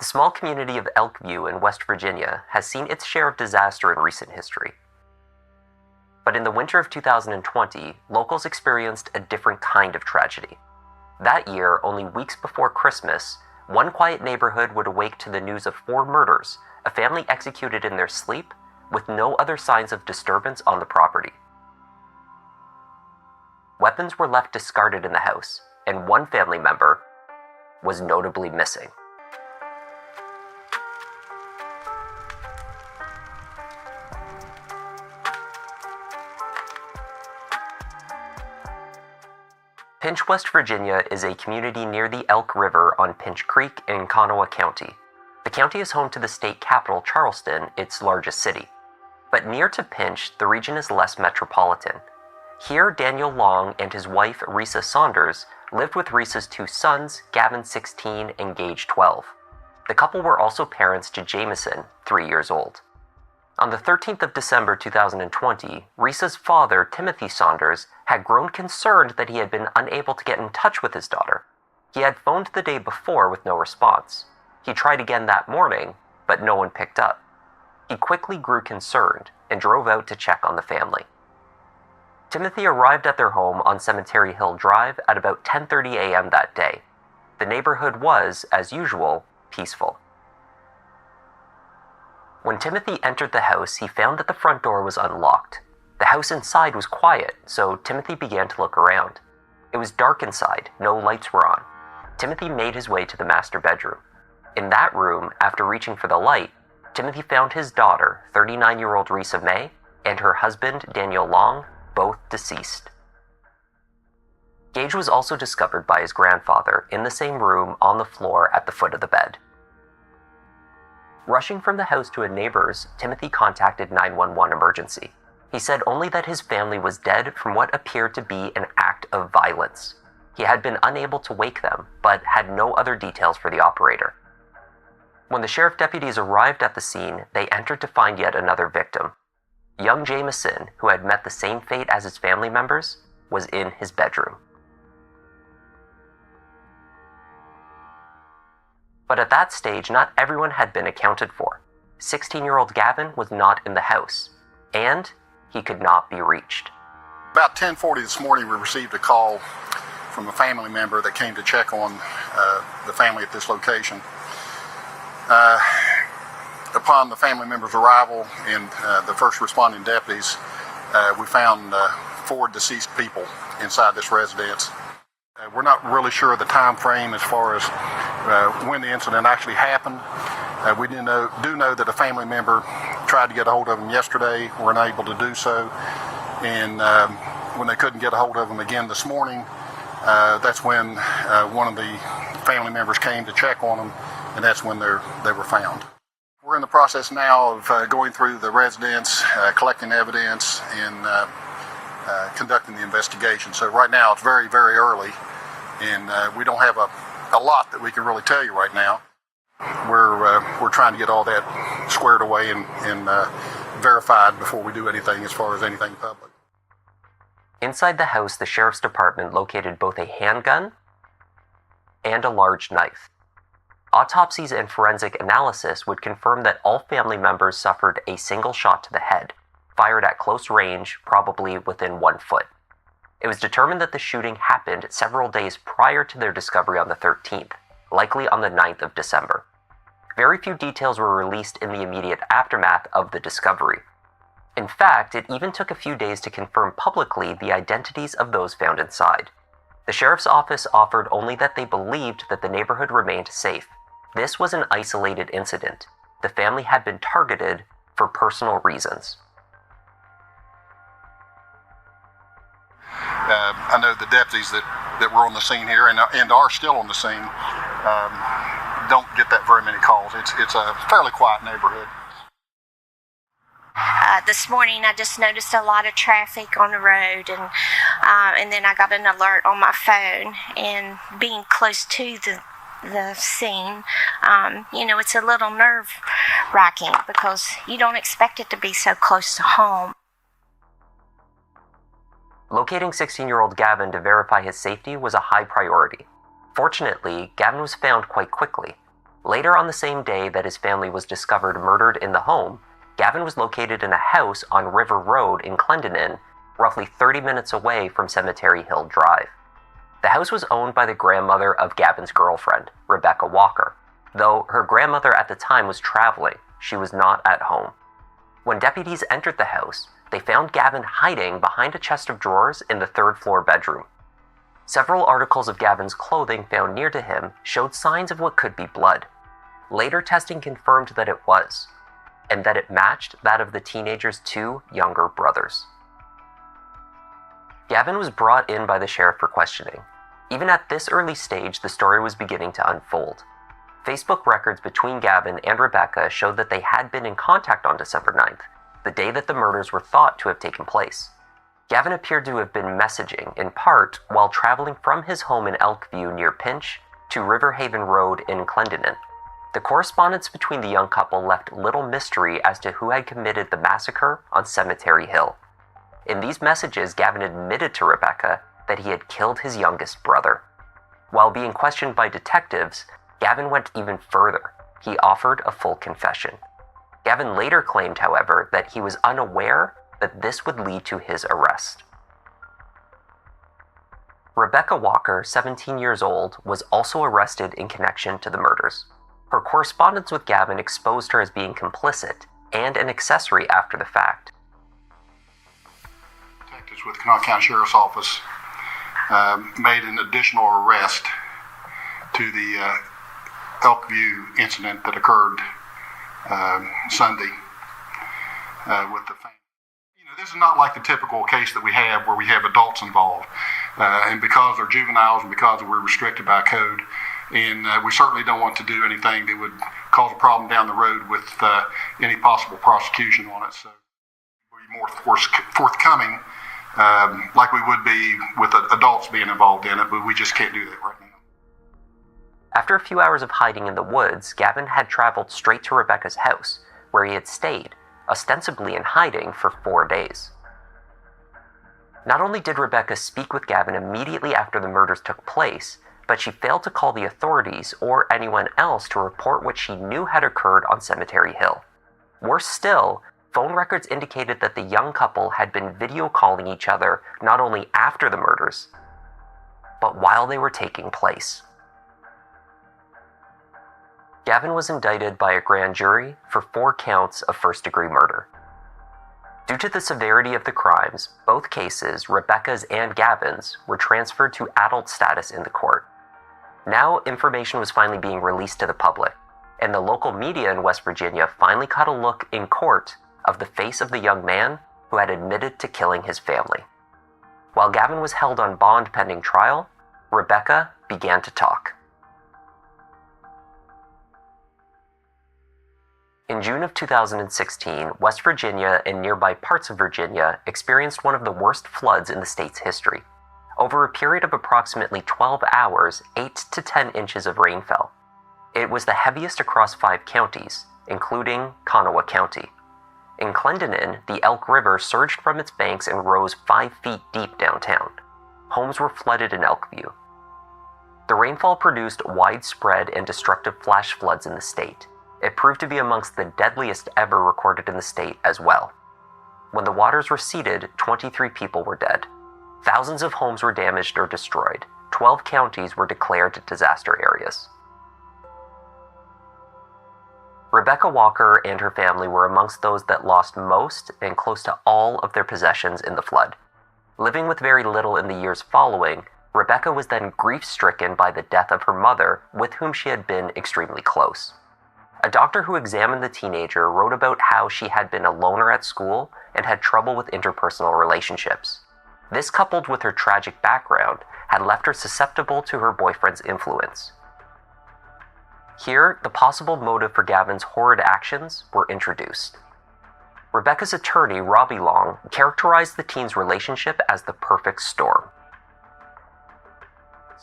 small community of Elkview in West Virginia has seen its share of disaster in recent history. But in the winter of 2020, locals experienced a different kind of tragedy. That year, only weeks before Christmas, one quiet neighborhood would awake to the news of 4 murders, a family executed in their sleep, with no other signs of disturbance on the property. Weapons were left discarded in the house, and one family member was notably missing. Pinch, West Virginia is a community near the Elk River on Pinch Creek in Kanawha County. The county is home to the state capital, Charleston, its largest city. But near to Pinch, the region is less metropolitan. Here, Daniel Long and his wife, Risa Saunders, lived with Risa's 2 sons, Gavin, 16, and Gage, 12. The couple were also parents to Jameson, 3 years old. On the 13th of December 2020, Risa's father, Timothy Saunders, had grown concerned that he had been unable to get in touch with his daughter. He had phoned the day before with no response. He tried again that morning, but no one picked up. He quickly grew concerned and drove out to check on the family. Timothy arrived at their home on Cemetery Hill Drive at about 10:30 a.m. that day. The neighborhood was, as usual, peaceful. When Timothy entered the house, he found that the front door was unlocked. The house inside was quiet, so Timothy began to look around. It was dark inside, no lights were on. Timothy made his way to the master bedroom. In that room, after reaching for the light, Timothy found his daughter, 39-year-old Risa May, and her husband, Daniel Long, both deceased. Gage was also discovered by his grandfather in the same room on the floor at the foot of the bed. Rushing from the house to a neighbor's, Timothy contacted 911 emergency. He said only that his family was dead from what appeared to be an act of violence. He had been unable to wake them, but had no other details for the operator. When the sheriff deputies arrived at the scene, they entered to find yet another victim. Young Jameson, who had met the same fate as his family members, was in his bedroom. But at that stage, not everyone had been accounted for. 16-year-old Gavin was not in the house, and he could not be reached. About 10:40 this morning, we received a call from a family member that came to check on the family at this location. Upon the family member's arrival and the first responding deputies, we found 4 deceased people inside this residence. We're not really sure of the time frame as far as when the incident actually happened. We do know that a family member tried to get a hold of him yesterday, were unable to do so, and when they couldn't get a hold of him again this morning, that's when one of the family members came to check on them, and that's when they were found. We're in the process now of going through the residence, collecting evidence, and conducting the investigation. So right now it's very, very early, and we don't have a lot that we can really tell you right now. We're trying to get all that squared away and verified before we do anything as far as anything public. Inside the house, the sheriff's department located both a handgun and a large knife. Autopsies and forensic analysis would confirm that all family members suffered a single shot to the head, fired at close range, probably within 1 foot. It was determined that the shooting happened several days prior to their discovery on the 13th, likely on the 9th of December. Very few details were released in the immediate aftermath of the discovery. In fact, it even took a few days to confirm publicly the identities of those found inside. The sheriff's office offered only that they believed that the neighborhood remained safe. This was an isolated incident. The family had been targeted for personal reasons. I know the deputies that were on the scene here and are still on the scene don't get that very many calls. It's a fairly quiet neighborhood. This morning I just noticed a lot of traffic on the road, and then I got an alert on my phone, and being close to the scene, it's a little nerve-wracking because you don't expect it to be so close to home. Locating 16-year-old Gavin to verify his safety was a high priority. Fortunately, Gavin was found quite quickly. Later on the same day that his family was discovered murdered in the home, Gavin was located in a house on River Road in Clendenin, roughly 30 minutes away from Cemetery Hill Drive. The house was owned by the grandmother of Gavin's girlfriend, Rebecca Walker. Though her grandmother at the time was traveling, she was not at home. When deputies entered the house, they found Gavin hiding behind a chest of drawers in the third-floor bedroom. Several articles of Gavin's clothing found near to him showed signs of what could be blood. Later testing confirmed that it was, and that it matched that of the teenager's two younger brothers. Gavin was brought in by the sheriff for questioning. Even at this early stage, the story was beginning to unfold. Facebook records between Gavin and Rebecca showed that they had been in contact on December 9th, the day that the murders were thought to have taken place. Gavin appeared to have been messaging, in part, while traveling from his home in Elkview near Pinch to Riverhaven Road in Clendenin. The correspondence between the young couple left little mystery as to who had committed the massacre on Cemetery Hill. In these messages, Gavin admitted to Rebecca that he had killed his youngest brother. While being questioned by detectives, Gavin went even further. He offered a full confession. Gavin later claimed, however, that he was unaware that this would lead to his arrest. Rebecca Walker, 17 years old, was also arrested in connection to the murders. Her correspondence with Gavin exposed her as being complicit and an accessory after the fact. Detectives with Kanawha County Sheriff's Office made an additional arrest to the Elkview incident that occurred Sunday with the family. This is not like the typical case that we have where we have adults involved, and because they're juveniles and because we're restricted by code, and we certainly don't want to do anything that would cause a problem down the road with any possible prosecution on it. So we'll be more forthcoming, like we would be with adults being involved in it, but we just can't do that right now. After a few hours of hiding in the woods, Gavin had traveled straight to Rebecca's house, where he had stayed, ostensibly in hiding for 4 days. Not only did Rebecca speak with Gavin immediately after the murders took place, but she failed to call the authorities or anyone else to report what she knew had occurred on Cemetery Hill. Worse still, phone records indicated that the young couple had been video calling each other not only after the murders, but while they were taking place. Gavin was indicted by a grand jury for 4 counts of first-degree murder. Due to the severity of the crimes, both cases, Rebecca's and Gavin's, were transferred to adult status in the court. Now, information was finally being released to the public, and the local media in West Virginia finally caught a look in court of the face of the young man who had admitted to killing his family. While Gavin was held on bond pending trial, Rebecca began to talk. In June of 2016, West Virginia and nearby parts of Virginia experienced one of the worst floods in the state's history. Over a period of approximately 12 hours, 8 to 10 inches of rain fell. It was the heaviest across 5 counties, including Kanawha County. In Clendenin, the Elk River surged from its banks and rose 5 feet deep downtown. Homes were flooded in Elkview. The rainfall produced widespread and destructive flash floods in the state. It proved to be amongst the deadliest ever recorded in the state as well. When the waters receded, 23 people were dead. Thousands of homes were damaged or destroyed. 12 counties were declared disaster areas. Rebecca Walker and her family were amongst those that lost most and close to all of their possessions in the flood. Living with very little in the years following, Rebecca was then grief-stricken by the death of her mother, with whom she had been extremely close. A doctor who examined the teenager wrote about how she had been a loner at school and had trouble with interpersonal relationships. This, coupled with her tragic background, had left her susceptible to her boyfriend's influence. Here, the possible motive for Gavin's horrid actions were introduced. Rebecca's attorney, Robbie Long, characterized the teen's relationship as the perfect storm.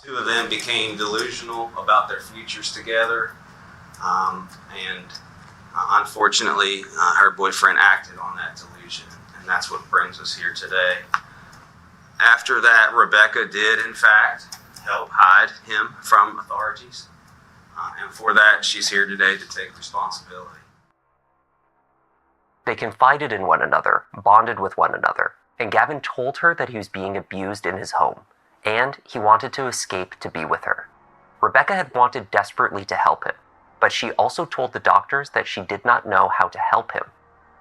The 2 of them became delusional about their futures together. Unfortunately, her boyfriend acted on that delusion, and that's what brings us here today. After that, Rebecca did, in fact, help hide him from authorities. And for that, she's here today to take responsibility. They confided in one another, bonded with one another, and Gavin told her that he was being abused in his home, and he wanted to escape to be with her. Rebecca had wanted desperately to help him, but she also told the doctors that she did not know how to help him.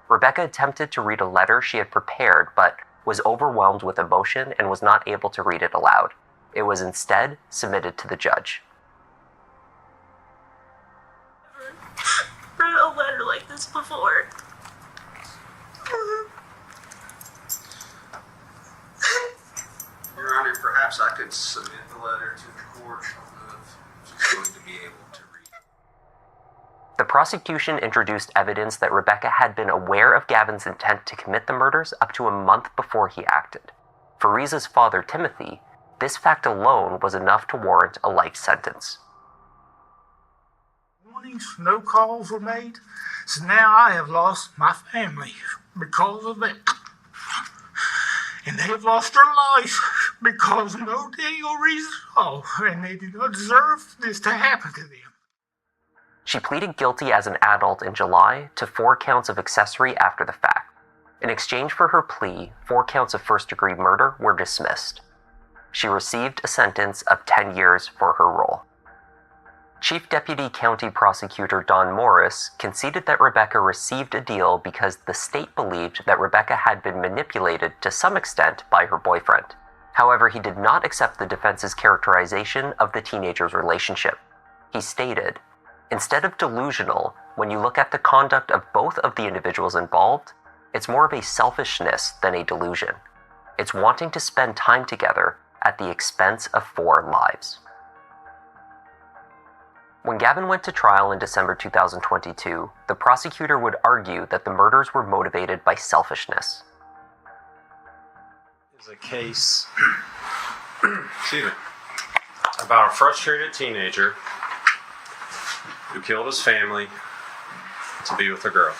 Rebecca attempted to read a letter she had prepared, but was overwhelmed with emotion and was not able to read it aloud. It was instead submitted to the judge. I've wrote a letter like this before. Your Honor, perhaps I could submit the letter to the court. I don't know if she's going to be able to read it. The prosecution introduced evidence that Rebecca had been aware of Gavin's intent to commit the murders up to a month before he acted. For Riza's father, Timothy, this fact alone was enough to warrant a life sentence. Warnings, no calls were made, so now I have lost my family because of it. And they have lost their life because of no legal reason at all, and they do not deserve this to happen to them. She pleaded guilty as an adult in July to 4 counts of accessory after the fact. In exchange for her plea, 4 counts of first-degree murder were dismissed. She received a sentence of 10 years for her role. Chief Deputy County Prosecutor Don Morris conceded that Rebecca received a deal because the state believed that Rebecca had been manipulated to some extent by her boyfriend. However, he did not accept the defense's characterization of the teenagers' relationship. He stated, "Instead of delusional, when you look at the conduct of both of the individuals involved, it's more of a selfishness than a delusion. It's wanting to spend time together at the expense of 4 lives." When Gavin went to trial in December 2022, the prosecutor would argue that the murders were motivated by selfishness. Is a case excuse me, about a frustrated teenager who killed his family to be with a girl.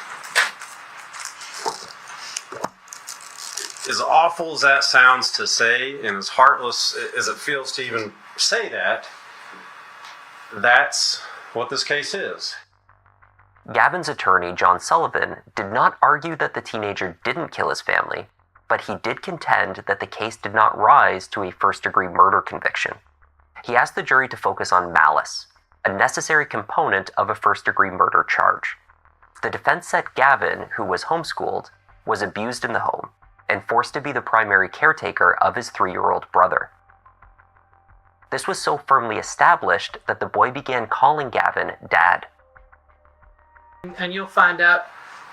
As awful as that sounds to say, and as heartless as it feels to even say that, that's what this case is. Gavin's attorney, John Sullivan, did not argue that the teenager didn't kill his family, but he did contend that the case did not rise to a first-degree murder conviction. He asked the jury to focus on malice, a necessary component of a first-degree murder charge. The defense said Gavin, who was homeschooled, was abused in the home and forced to be the primary caretaker of his 3-year-old brother. This was so firmly established that the boy began calling Gavin Dad. And you'll find out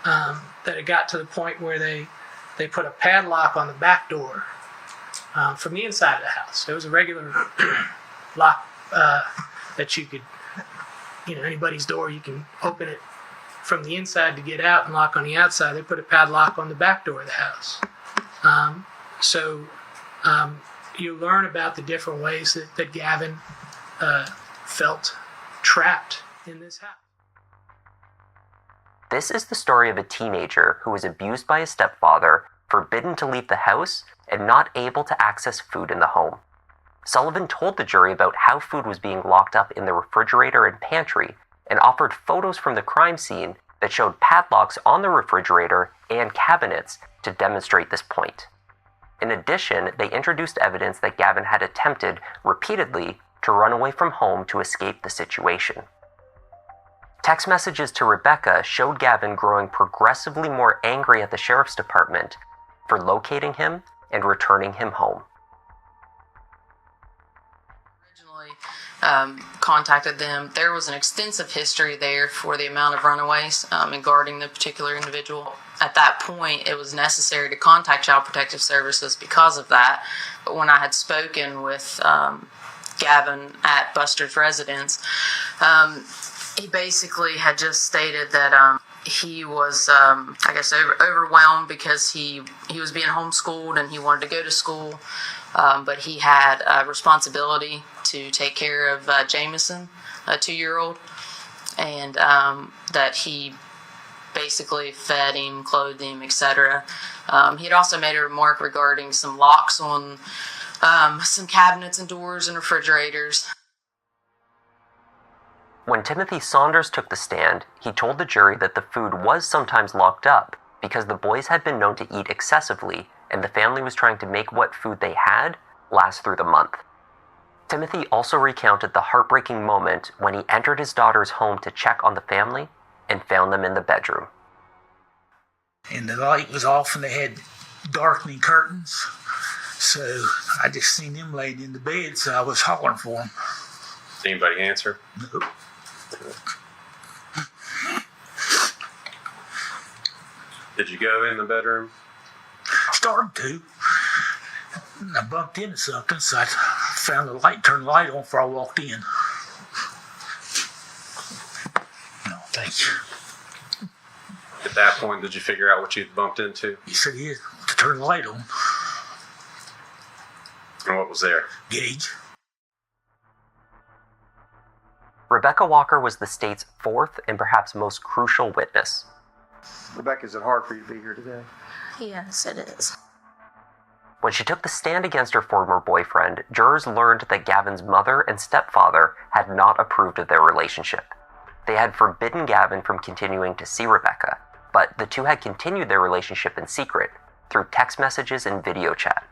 that it got to the point where they put a padlock on the back door from the inside of the house. It was a regular lock that you could, anybody's door, you can open it from the inside to get out and lock on the outside. They put a padlock on the back door of the house. You learn about the different ways that Gavin felt trapped in this house. This is the story of a teenager who was abused by his stepfather, forbidden to leave the house, and not able to access food in the home. Sullivan told the jury about how food was being locked up in the refrigerator and pantry, and offered photos from the crime scene that showed padlocks on the refrigerator and cabinets to demonstrate this point. In addition, they introduced evidence that Gavin had attempted repeatedly to run away from home to escape the situation. Text messages to Rebecca showed Gavin growing progressively more angry at the sheriff's department for locating him and returning him home. Contacted them. There was an extensive history there for the amount of runaways and guarding the particular individual. At that point, it was necessary to contact Child Protective Services because of that. But when I had spoken with Gavin at Buster's residence, he basically had just stated that he was, overwhelmed because he was being homeschooled and he wanted to go to school. But he had a responsibility to take care of Jameson, a 2-year-old, and that he basically fed him, clothed him, etc. He had also made a remark regarding some locks on some cabinets and doors and refrigerators. When Timothy Saunders took the stand, he told the jury that the food was sometimes locked up because the boys had been known to eat excessively and the family was trying to make what food they had last through the month. Timothy also recounted the heartbreaking moment when he entered his daughter's home to check on the family and found them in the bedroom. And the light was off and they had darkening curtains. So I just seen them laid in the bed, so I was hollering for them. Anybody answer? Nope. Did you go in the bedroom? Started to. And I bumped into something, so I found the light, turned the light on before I walked in. No, thank you. At that point, did you figure out what you'd bumped into? You said he had to turn the light on. And what was there? Gage. Rebecca Walker was the state's fourth and perhaps most crucial witness. Rebecca, is it hard for you to be here today? Yes, it is. When she took the stand against her former boyfriend, jurors learned that Gavin's mother and stepfather had not approved of their relationship. They had forbidden Gavin from continuing to see Rebecca, but the two had continued their relationship in secret through text messages and video chat.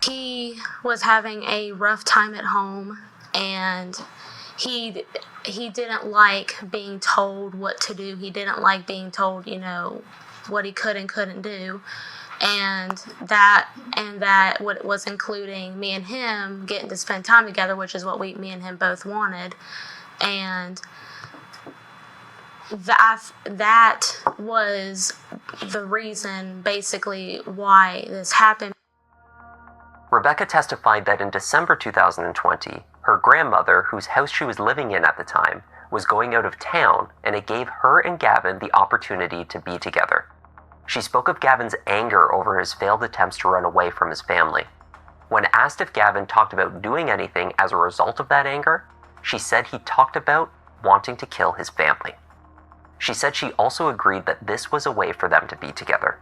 He was having a rough time at home, and he didn't like being told what to do. He didn't like being told, what he could and couldn't do. And that what was including me and him getting to spend time together, which is what me and him both wanted. And that was the reason, basically, why this happened. Rebecca testified that in December 2020, her grandmother, whose house she was living in at the time, was going out of town, and it gave her and Gavin the opportunity to be together. She spoke of Gavin's anger over his failed attempts to run away from his family. When asked if Gavin talked about doing anything as a result of that anger, she said he talked about wanting to kill his family. She said she also agreed that this was a way for them to be together.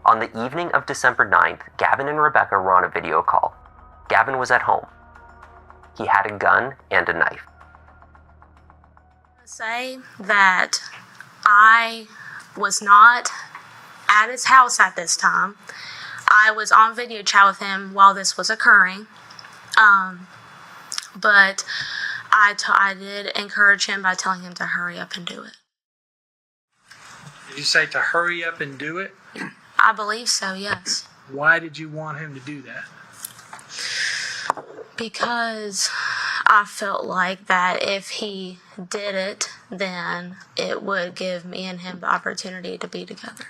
On the evening of December 9th, Gavin and Rebecca were on a video call. Gavin was at home. He had a gun and a knife. I say that I was not at his house at this time. I was on video chat with him while this was occurring. But I did encourage him by telling him to hurry up and do it. Did you say to hurry up and do it? I believe so, yes. Why did you want him to do that? Because I felt like that if he did it, then it would give me and him the opportunity to be together.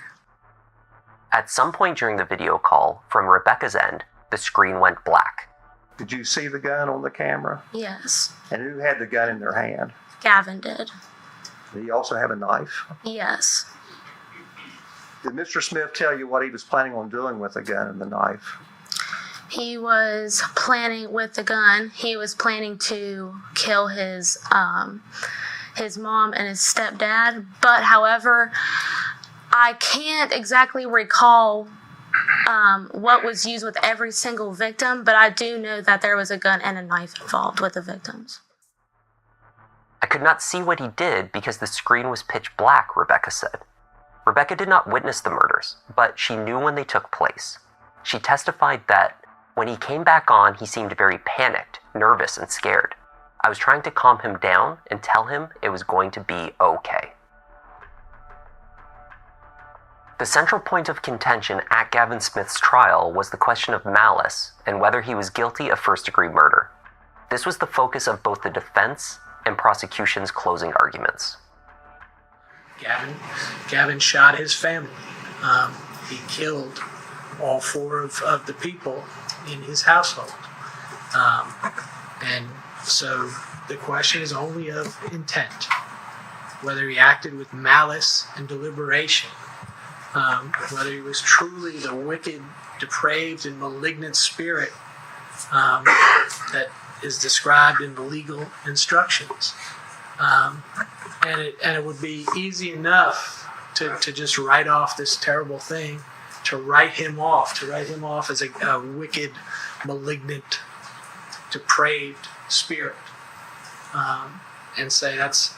At some point during the video call, from Rebecca's end, the screen went black. Did you see the gun on the camera? Yes. And who had the gun in their hand? Gavin did. Did he also have a knife? Yes. Did Mr. Smith tell you what he was planning on doing with the gun and the knife? He was planning with the gun. He was planning to kill his mom and his stepdad. But however, I can't exactly recall what was used with every single victim, but I do know that there was a gun and a knife involved with the victims. I could not see what he did because the screen was pitch black, Rebecca said. Rebecca did not witness the murders, but she knew when they took place. She testified that when he came back on, he seemed very panicked, nervous, and scared. I was trying to calm him down and tell him it was going to be okay. The central point of contention at Gavin Smith's trial was the question of malice and whether he was guilty of first-degree murder. This was the focus of both the defense and prosecution's closing arguments. Gavin shot his family. He killed all four of the people in his household. And so the question is only of intent, whether he acted with malice and deliberation, whether he was truly the wicked, depraved, and malignant spirit that is described in the legal instructions. And it would be easy enough to just write off this terrible thing, to write him off as a wicked, malignant, depraved spirit. and say that's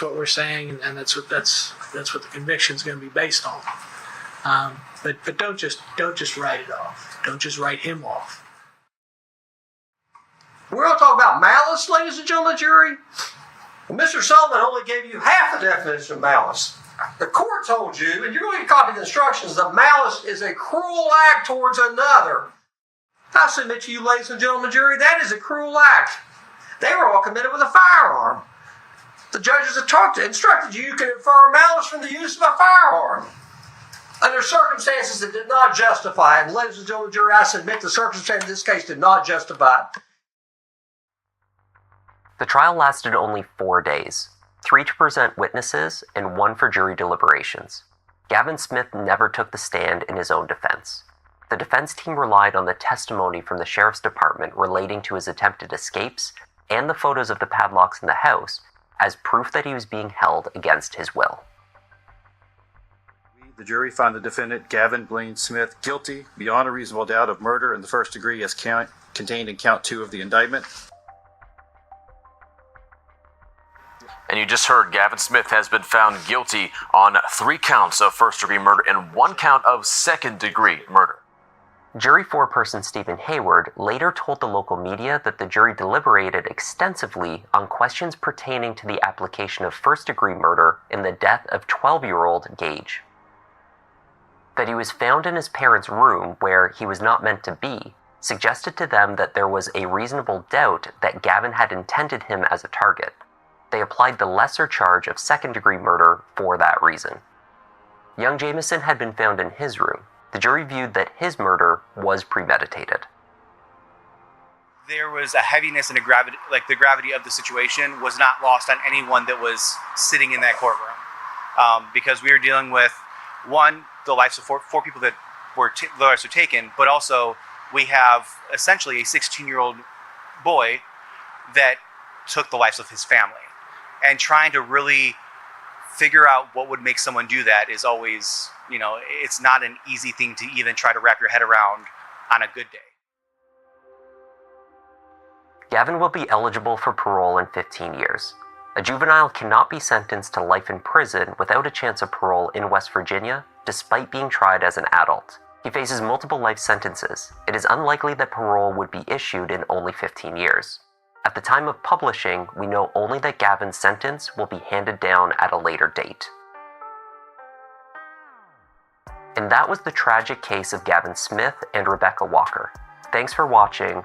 what we're saying, and that's what the conviction is going to be based on. But don't just write it off. Don't just write him off. We're going to talk about malice, ladies and gentlemen, jury. Well, Mr. Sullivan only gave you half the definition of malice. The court told you, and you're going to get a copy of the instructions, that malice is a cruel act towards another. I submit to you, ladies and gentlemen, jury, that is a cruel act. They were all committed with a firearm. The judges have instructed you can infer malice from the use of a firearm under circumstances that did not justify it. And ladies and gentlemen, jury, I submit the circumstances in this case did not justify it. The trial lasted only 4 days, 3 to present witnesses and 1 for jury deliberations. Gavin Smith never took the stand in his own defense. The defense team relied on the testimony from the sheriff's department relating to his attempted escapes and the photos of the padlocks in the house as proof that he was being held against his will. The jury found the defendant, Gavin Blaine Smith, guilty beyond a reasonable doubt of murder in the first degree as contained in count 2 of the indictment. And you just heard Gavin Smith has been found guilty on 3 counts of first-degree murder and 1 count of second-degree murder. Jury foreperson Stephen Hayward later told the local media that the jury deliberated extensively on questions pertaining to the application of first-degree murder in the death of 12-year-old Gage. That he was found in his parents' room where he was not meant to be suggested to them that there was a reasonable doubt that Gavin had intended him as a target. They applied the lesser charge of second-degree murder for that reason. Young Jameson had been found in his room. The jury viewed that his murder was premeditated. There was a heaviness and the gravity of the situation was not lost on anyone that was sitting in that courtroom. Because we were dealing with, one, the lives of four people that their lives were taken, but also we have essentially a 16-year-old boy that took the lives of his family. And trying to really figure out what would make someone do that is always, it's not an easy thing to even try to wrap your head around on a good day. Gavin will be eligible for parole in 15 years. A juvenile cannot be sentenced to life in prison without a chance of parole in West Virginia, despite being tried as an adult. He faces multiple life sentences. It is unlikely that parole would be issued in only 15 years. At the time of publishing, we know only that Gavin's sentence will be handed down at a later date. And that was the tragic case of Gavin Smith and Rebecca Walker. Thanks for watching.